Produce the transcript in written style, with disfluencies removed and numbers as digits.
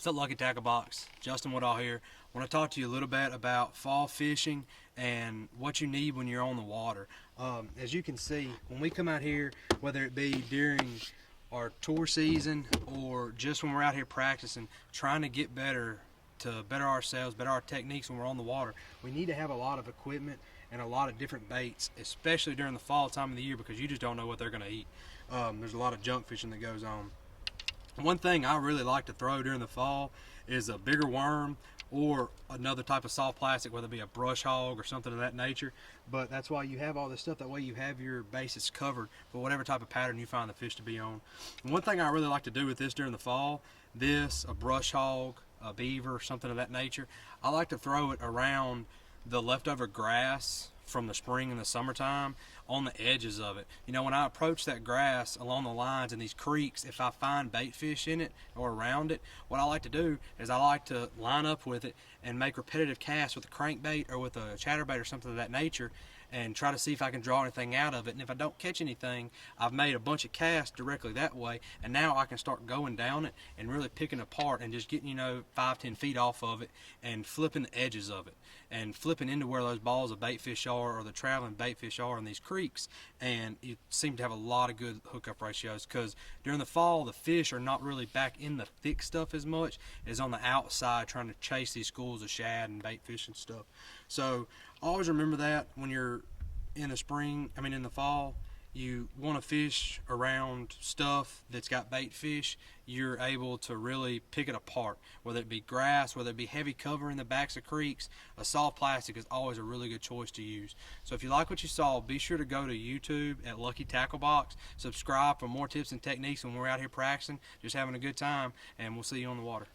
What's up, Lucky Tackle Box? Justin Woodall here. I want to talk to you a little bit about fall fishing and what you need when you're on the water. As you can see, when we come out here, whether it be during our tour season or just when we're out here practicing, trying to get better, to better ourselves, better our techniques when we're on the water, we need to have a lot of equipment and a lot of different baits, especially during the fall time of the year, because you just don't know what they're going to eat. There's a lot of junk fishing that goes on. One thing I really like to throw during the fall is a bigger worm or another type of soft plastic, whether it be a brush hog or something of that nature. But that's why you have all this stuff. That way you have your bases covered for whatever type of pattern you find the fish to be on. And one thing I really like to do with this during the fall, a brush hog, a beaver, something of that nature, I like to throw it around the leftover grass from the spring and the summertime on the edges of it. You know, when I approach that grass along the lines in these creeks, if I find bait fish in it or around it, what I like to do is I like to line up with it and make repetitive casts with a crankbait or with a chatterbait or something of that nature, and try to see if I can draw anything out of it. And if I don't catch anything, I've made a bunch of casts directly that way, and now I can start going down it and really picking apart and just getting, 5-10 feet off of it and flipping the edges of it and flipping into where those balls of bait fish are or the traveling bait fish are in these creeks. And you seem to have a lot of good hookup ratios, because during the fall the fish are not really back in the thick stuff as much as on the outside trying to chase these schools of shad and bait fish and stuff. So always remember that when you're in the fall, you want to fish around stuff that's got bait fish, you're able to really pick it apart. Whether it be grass, whether it be heavy cover in the backs of creeks, a soft plastic is always a really good choice to use. So if you like what you saw, be sure to go to YouTube at Lucky Tackle Box, subscribe for more tips and techniques when we're out here practicing, just having a good time, and we'll see you on the water.